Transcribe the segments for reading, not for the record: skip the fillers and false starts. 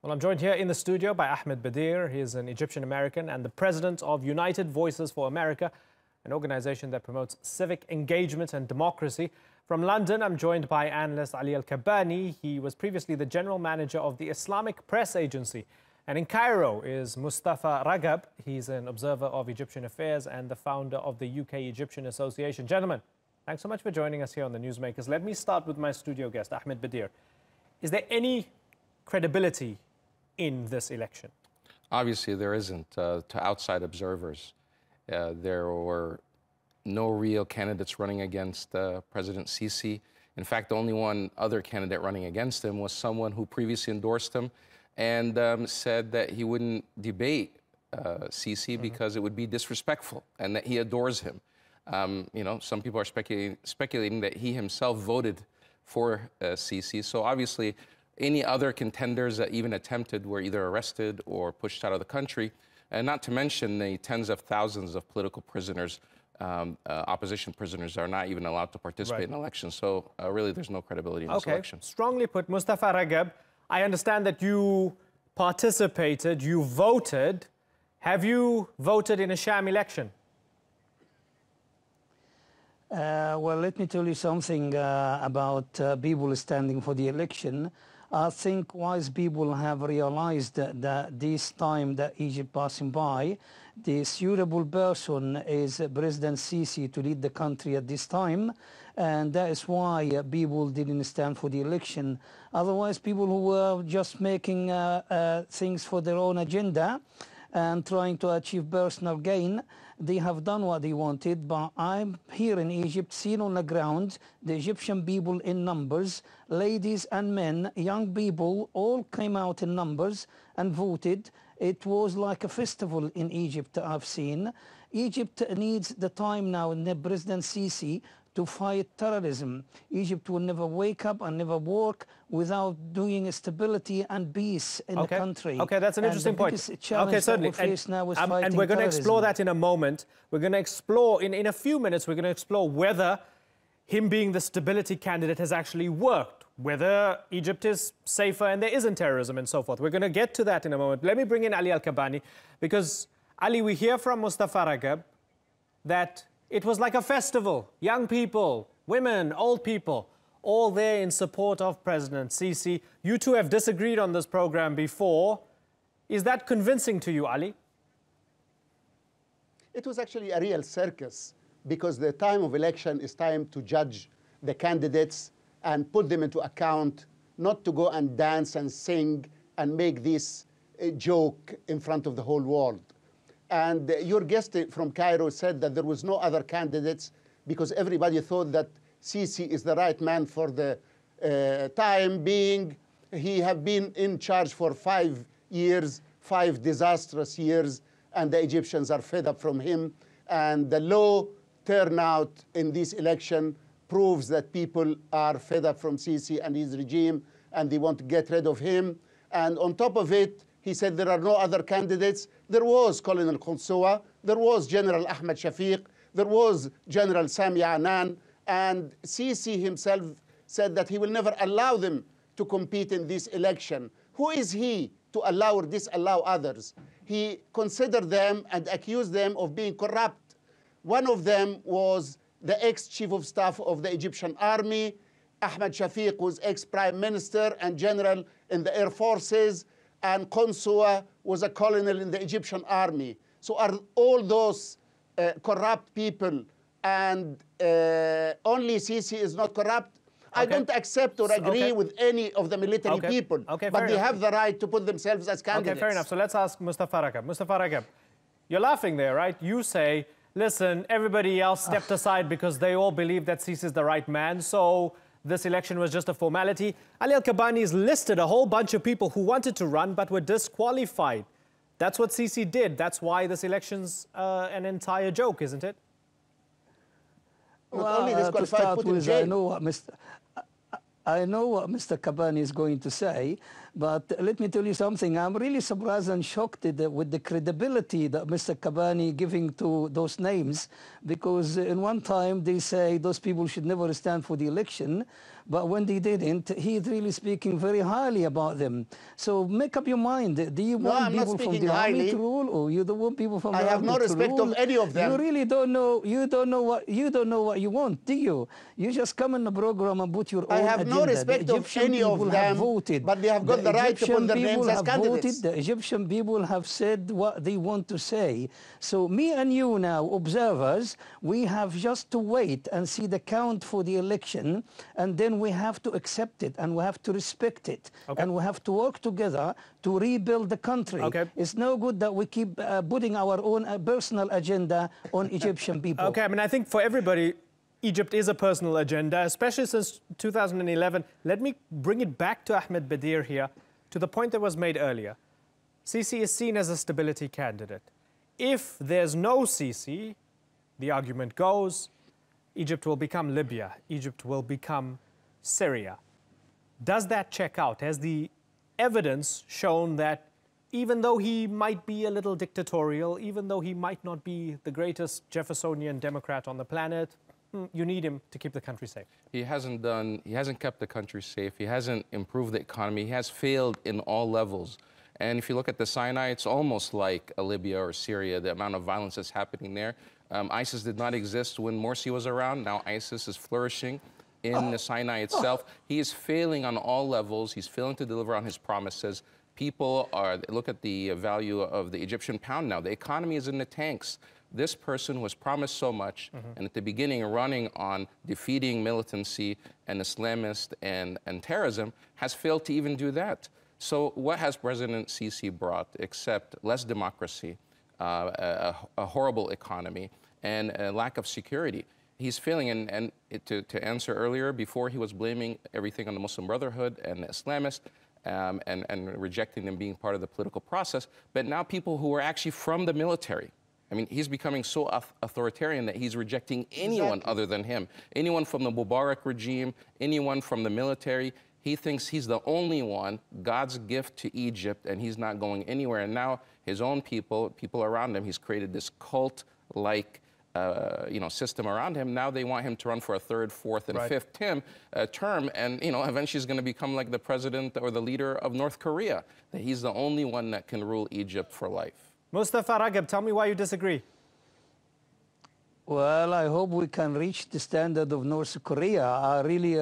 Well, I'm joined here in the studio by Ahmed Bedier. He is an Egyptian-American and the president of United Voices for America, an organization that promotes civic engagement and democracy. From London, I'm joined by analyst Aly El Kabbany. He was previously the general manager of the Islamic Press Agency. And in Cairo is Mostafa Ragab. He's an observer of Egyptian affairs and the founder of the UK Egyptian Association. Gentlemen, thanks so much for joining us here on The Newsmakers. Let me start with my studio guest, Ahmed Bedier. Is there any credibility in this election? Obviously, there isn't. To outside observers, there were no real candidates running against President el-sisi. In fact, the only one other candidate running against him was someone who previously endorsed him and said that he wouldn't debate el-sisi because it would be disrespectful and that he adores him. You know, some people are speculating that he himself voted for el-sisi. So obviously, any other contenders that even attempted were either arrested or pushed out of the country, and not to mention the tens of thousands of political prisoners, opposition prisoners, are not even allowed to participate in elections. So really, there's no credibility in this election. Strongly put. Mostafa Ragab, I understand that you participated, you voted. Have you voted in a sham election? Well, let me tell you something about people standing for the election. I think wise people have realized that this time that Egypt passing by, the suitable person is President el-sisi to lead the country at this time, and that is why people didn't stand for the election. Otherwise, people who were just making things for their own agenda and trying to achieve personal gain, they have done what they wanted. But I'm here in Egypt, seen on the ground, the Egyptian people in numbers, ladies and men, young people, all came out in numbers and voted. It was like a festival in Egypt I've seen. Egypt needs the time now, and President el-sisi, to fight terrorism. Egypt will never wake up and never work without doing stability and peace in the country. Okay, that's an interesting point. Okay, certainly. And we're going to explore that in a moment. We're going to explore, in a few minutes, we're going to explore whether him being the stability candidate has actually worked, whether Egypt is safer and there isn't terrorism and so forth. We're going to get to that in a moment. Let me bring in Aly El Kabbany, because, Ali, we hear from Mostafa Ragab that it was like a festival. Young people, women, old people, all there in support of President el-sisi. You two have disagreed on this program before. Is that convincing to you, Ali? It was actually a real circus, because the time of election is time to judge the candidates and put them into account, not to go and dance and sing and make this a joke in front of the whole world. And your guest from Cairo said that there was no other candidates because everybody thought that el-sisi is the right man for the time being. He have been in charge for 5 years, 5 disastrous years, and the Egyptians are fed up from him. And the low turnout in this election proves that people are fed up from el-sisi and his regime, and they want to get rid of him. And on top of it, he said there are no other candidates. There was Colonel Qunsuwa, there was General Ahmed Shafiq, there was General Sami Anan, and el-sisi himself said that he will never allow them to compete in this election. Who is he to allow or disallow others? He considered them and accused them of being corrupt. One of them was the ex-chief of staff of the Egyptian army. Ahmed Shafiq was ex-prime minister and general in the air forces, and Qunsuwa was a colonel in the Egyptian army. So are all those corrupt people, and only el-sisi is not corrupt? I don't accept or agree with any of the military people, but they have the right to put themselves as candidates. Okay, fair enough. So let's ask Mostafa Ragab. Mostafa Ragab, you're laughing there, right? You say, listen, everybody else stepped aside because they all believe that el-sisi is the right man, so this election was just a formality. Aly El Kabbany has listed a whole bunch of people who wanted to run but were disqualified. That's what el-sisi did. That's why this election's an entire joke, isn't it? Not only disqualified, put in jail. I know what Mr. Kabbany is going to say, but let me tell you something. I'm really surprised and shocked with the credibility that Mr. Kabbany giving to those names, because in one time they say those people should never stand for the election, But when they didn't, he's really speaking very highly about them. So make up your mind. Do you want people from the army to rule, or you don't want people from the army to rule? I have no respect of any of them. You really don't know. You don't know what you want, do you? You just come in the program and put your own agenda. I have no respect of any of them. Voted. But they have got the right to put their names as candidates. The Egyptian people have said what they want to say. So me and you now, observers, we have just to wait and see the count for the election, and then we have to accept it and we have to respect it, and we have to work together to rebuild the country. It's no good that we keep putting our own personal agenda on Egyptian people. I mean, I think for everybody, Egypt is a personal agenda, especially since 2011. Let me bring it back to Ahmed Bedier here, to the point that was made earlier. Sisi is seen as a stability candidate. If there's no Sisi, the argument goes, Egypt will become Libya, Egypt will become Syria. Does that check out? Has the evidence shown that even though he might be a little dictatorial, even though he might not be the greatest Jeffersonian Democrat on the planet, you need him to keep the country safe? He hasn't kept the country safe. He hasn't improved the economy. He has failed in all levels. And if you look at the Sinai, it's almost like a Libya or Syria, the amount of violence that's happening there. ISIS did not exist when Morsi was around. Now ISIS is flourishing in the Sinai itself. He is failing on all levels. He's failing to deliver on his promises. People are, look at the value of the Egyptian pound now. The economy is in the tanks. This person was promised so much, and at the beginning running on defeating militancy and Islamist and terrorism, has failed to even do that. So what has President Sisi brought except less democracy, a horrible economy, and a lack of security? He's failing, and to answer earlier, before he was blaming everything on the Muslim Brotherhood and the Islamists, and rejecting them being part of the political process, but now people who are actually from the military. I mean, he's becoming so authoritarian that he's rejecting anyone other than him. Anyone from the Mubarak regime, anyone from the military. He thinks he's the only one, God's gift to Egypt, and he's not going anywhere. And now his own people around him, he's created this cult-like system around him. Now they want him to run for a third, fourth, and fifth term, and eventually he's going to become like the president or the leader of North Korea. That he's the only one that can rule Egypt for life. Mostafa Ragab, tell me why you disagree. Well, I hope we can reach the standard of North Korea. I really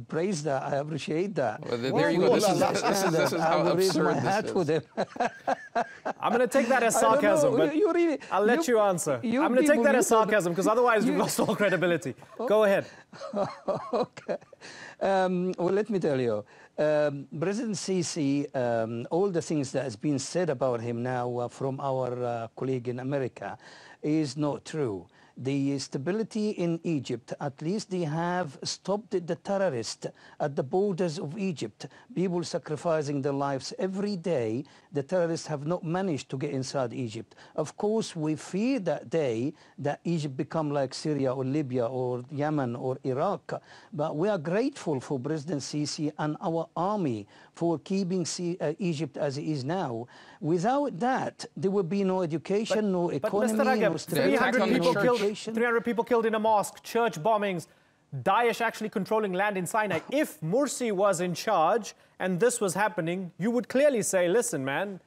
praise that. I appreciate that. Well, there you go. This is how absurd this is. I'm going to take that as sarcasm, but I'll let you answer. I'm going to take that as sarcasm, because otherwise we've lost all credibility. Go ahead. Okay. Well, let me tell you. President Sisi, all the things that has been said about him now from our colleague in America is not true. The stability in Egypt, at least they have stopped the terrorists at the borders of Egypt, people sacrificing their lives every day. The terrorists have not managed to get inside Egypt. Of course, we fear that day that Egypt become like Syria or Libya or Yemen or Iraq. But we are grateful for President Sisi and our army for keeping Egypt as it is now. Without that, there would be no education, no economy, Mr. Ragab, no stability, 300 people killed in a mosque, church bombings, Daesh actually controlling land in Sinai. If Morsi was in charge and this was happening, you would clearly say, listen, man,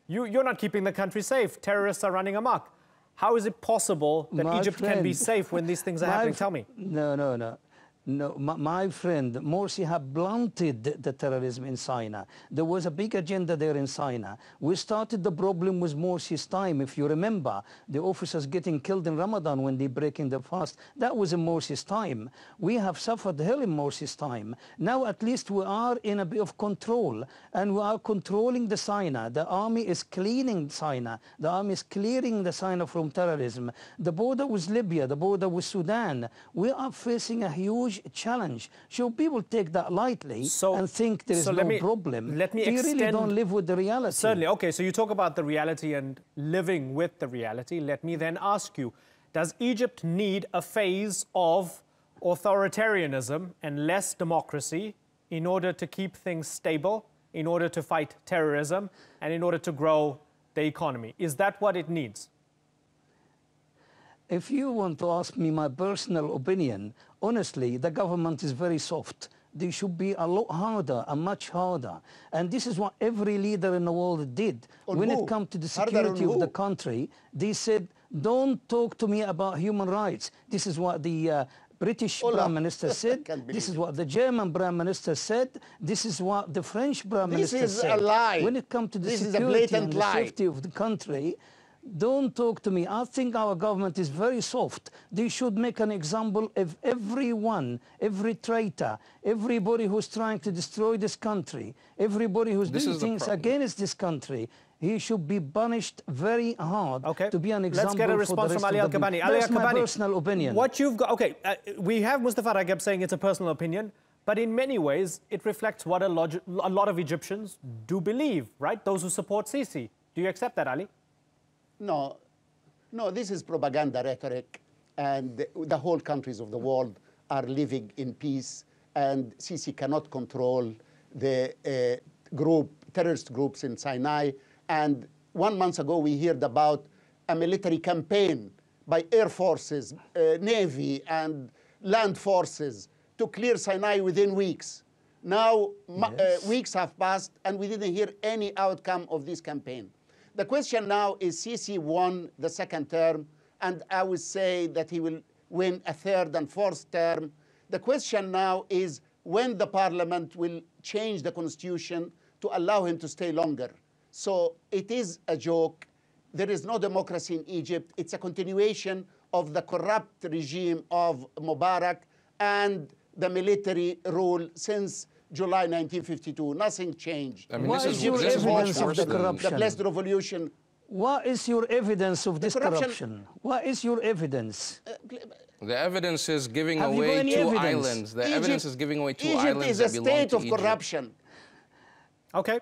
you're not keeping the country safe. Terrorists are running amok. How is it possible that Egypt can be safe when these things are happening? Tell me. No, my friend, Morsi had blunted the terrorism in Sinai. There was a big agenda there in Sinai. We started the problem with Morsi's time. If you remember, the officers getting killed in Ramadan when they breaking the fast, that was in Morsi's time. We have suffered hell in Morsi's time. Now at least we are in a bit of control, and we are controlling the Sinai. The army is cleaning Sinai. The army is clearing the Sinai from terrorism. The border with Libya, the border with Sudan, we are facing a huge challenge. So people take that lightly and think there is no problem. Let me you extend, really don't live with the reality. Certainly. Okay, so you talk about the reality and living with the reality. Let me then ask you, does Egypt need a phase of authoritarianism and less democracy in order to keep things stable, in order to fight terrorism, and in order to grow the economy? Is that what it needs? If you want to ask me my personal opinion, honestly, the government is very soft. they should be a lot harder, and much harder. And this is what every leader in the world did. When it comes to the security of the country, they said, don't talk to me about human rights. This is what the British Prime Minister said. This is what the German Prime Minister said. This is what the French Prime Minister said. This is a lie. When it comes to the security and the safety of the country, don't talk to me. I think our government is very soft. They should make an example of everyone, every traitor, everybody who's trying to destroy this country, everybody who's doing things against this country. He should be punished very hard to be an example. Let's get a response from Aly El Kabbany. That's my personal opinion. What you've got, we have Mostafa Ragab saying it's a personal opinion, but in many ways it reflects what a lot of Egyptians do believe, right? Those who support Sisi. Do you accept that, Ali? No, this is propaganda rhetoric, and the whole countries of the world are living in peace, and Sisi cannot control the terrorist groups in Sinai. And 1 month ago, we heard about a military campaign by air forces, navy, and land forces to clear Sinai within weeks. Now, weeks have passed, and we didn't hear any outcome of this campaign. The question now is, Sisi won the second term, and I would say that he will win a third and fourth term. The question now is when the parliament will change the constitution to allow him to stay longer. So it is a joke. There is no democracy in Egypt. It's a continuation of the corrupt regime of Mubarak and the military rule since July 1952. Nothing changed. I mean, what is your evidence of the corruption? The Blessed Revolution. What is your evidence of this corruption? What is your evidence? The evidence is giving away two islands. The evidence is giving away two islands that belong to Egypt. Egypt is a state of corruption. Okay.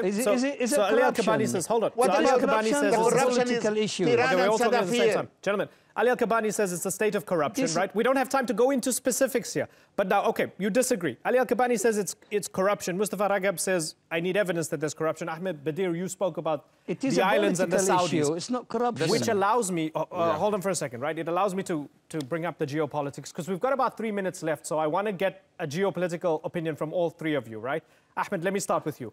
Is it so Aly El Kabbany says, hold on. What so about corruption? The corruption is issue. Iran and Gaddafi. Gentlemen, Aly El Kabbany says it's a state of corruption, right? We don't have time to go into specifics here. But now, okay, you disagree. Aly El Kabbany says it's corruption. Mustafa Ragab says, I need evidence that there's corruption. Ahmed, Bedier, you spoke about the islands and the Saudis. Issue. It's not corruption. Which allows me, hold on for a second, right? It allows me to bring up the geopolitics, because we've got about 3 minutes left, so I want to get a geopolitical opinion from all three of you, right? Ahmed, let me start with you.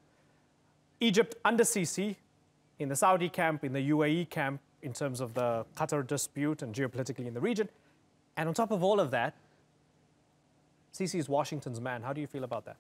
Egypt under Sisi, in the Saudi camp, in the UAE camp, in terms of the Qatar dispute and geopolitically in the region. And on top of all of that, Sisi is Washington's man. How do you feel about that?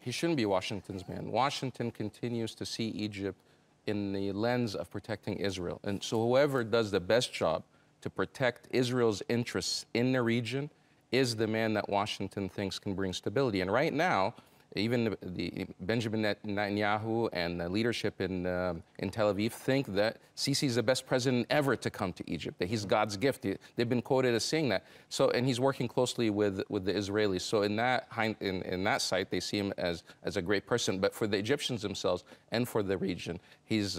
He shouldn't be Washington's man. Washington continues to see Egypt in the lens of protecting Israel. And so whoever does the best job to protect Israel's interests in the region is the man that Washington thinks can bring stability. And right now, even the Benjamin Netanyahu and the leadership in Tel Aviv think that Sisi is the best president ever to come to Egypt, that he's God's gift. They've been quoted as saying that. So, and he's working closely with the Israelis. So in that sight, they see him as a great person. But for the Egyptians themselves and for the region, he's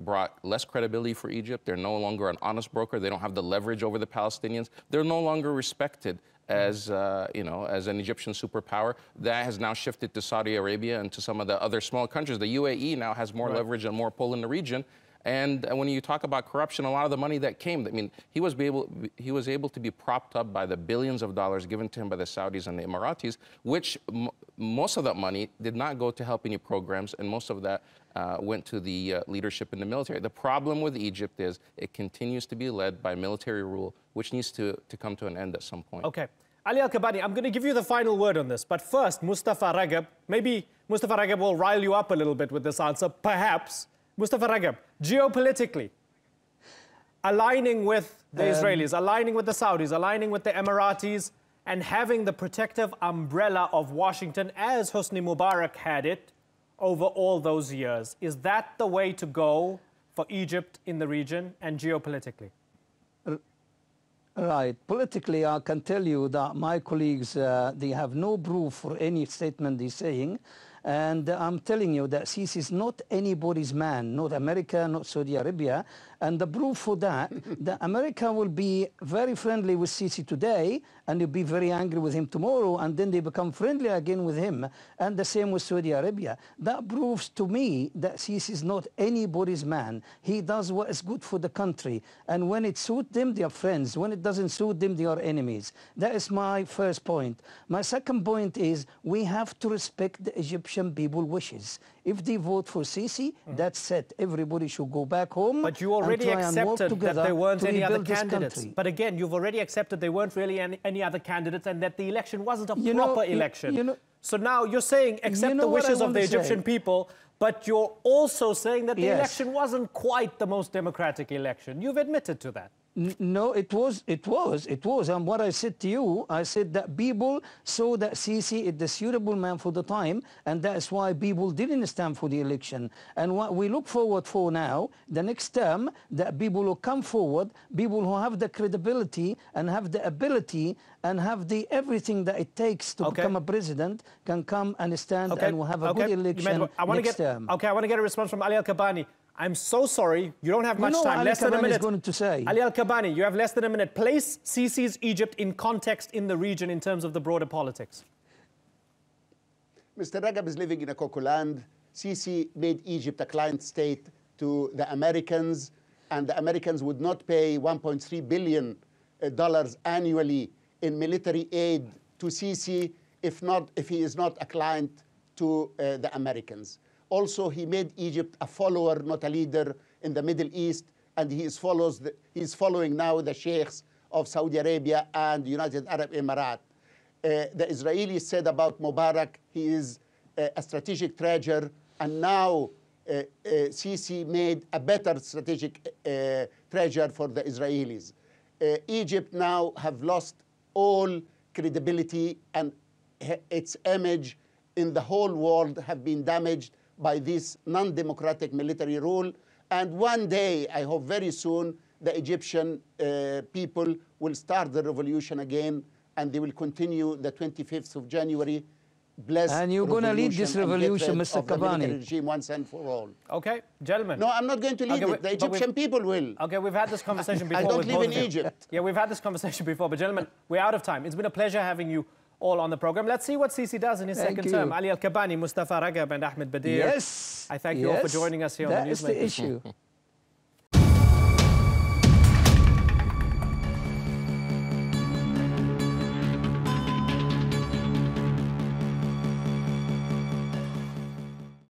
brought less credibility for Egypt. They're no longer an honest broker. They don't have the leverage over the Palestinians. They're no longer respected as as an Egyptian superpower. That has now shifted to Saudi Arabia and to some of the other small countries. The UAE now has more leverage and more pull in the region. And when you talk about corruption, a lot of the money that came, I mean, he was able to be propped up by the billions of dollars given to him by the Saudis and the Emiratis, which most of that money did not go to help any programs, and most of that went to the leadership in the military. The problem with Egypt is it continues to be led by military rule, which needs to come to an end at some point. Okay. Aly El Kabbany, I'm going to give you the final word on this. But first, Mostafa Ragab, maybe Mostafa Ragab will rile you up a little bit with this answer, perhaps. Mostafa Ragab, geopolitically, aligning with the Israelis, aligning with the Saudis, aligning with the Emiratis, and having the protective umbrella of Washington as Hosni Mubarak had it over all those years. Is that the way to go for Egypt in the region and geopolitically? Right. Politically, I can tell you that my colleagues, they have no proof for any statement they're saying. And I'm telling you that Sisi is not anybody's man, not America, not Saudi Arabia. And the proof for that, that America will be very friendly with Sisi today, and you'll be very angry with him tomorrow, and then they become friendly again with him, and the same with Saudi Arabia. That proves to me that Sisi is not anybody's man. He does what is good for the country, and when it suits them, they are friends. When it doesn't suit them, they are enemies. That is my first point. My second point is we have to respect the Egyptian people's wishes. If they vote for Sisi, that's it. Everybody should go back home. But you already accepted that there weren't any other candidates. But again, you've already accepted there weren't really any other candidates and that the election wasn't a proper election. So now you're saying accept the wishes of the Egyptian people, but you're also saying that the election wasn't quite the most democratic election. You've admitted to that. No, it was. And what I said to you, I said that people saw that Sisi is the suitable man for the time, and that's why people didn't stand for the election. And what we look forward for now, the next term, that people will come forward, people who have the credibility and have the ability and have the everything that it takes to become a president can come and stand and we'll have a good election next term. Okay, I want to get a response from Aly El Kabbany. I'm so sorry, you don't have much time, less than a minute. Going to say. Aly El Kabbany, you have less than a minute. Place Sisi's Egypt in context in the region in terms of the broader politics. Mr. Ragab is living in a cocoa land. Sisi made Egypt a client state to the Americans, and the Americans would not pay $1.3 billion annually in military aid to Sisi if he is not a client to the Americans. Also, he made Egypt a follower, not a leader, in the Middle East, and he is following now the sheikhs of Saudi Arabia and United Arab Emirates. The Israelis said about Mubarak, he is a strategic treasure, and now Sisi made a better strategic treasure for the Israelis. Egypt now have lost all credibility, and its image in the whole world have been damaged by this non-democratic military rule. And one day, I hope very soon, the Egyptian people will start the revolution again, and they will continue the 25th of January. And you're going to lead this revolution, Mr. Kabbany. Regime once and for all. Okay, gentlemen. No, I'm not going to lead it. The Egyptian people will. Okay, we've had this conversation before. I don't live in Egypt. Yeah, we've had this conversation before, but gentlemen, we're out of time. It's been a pleasure having you all on the program. Let's see what Sisi does in his second term. Aly El Kabbany, Mostafa Ragab, and Ahmed Bedier. Yes. I thank you all for joining us here on the Newsmaker. That's the issue.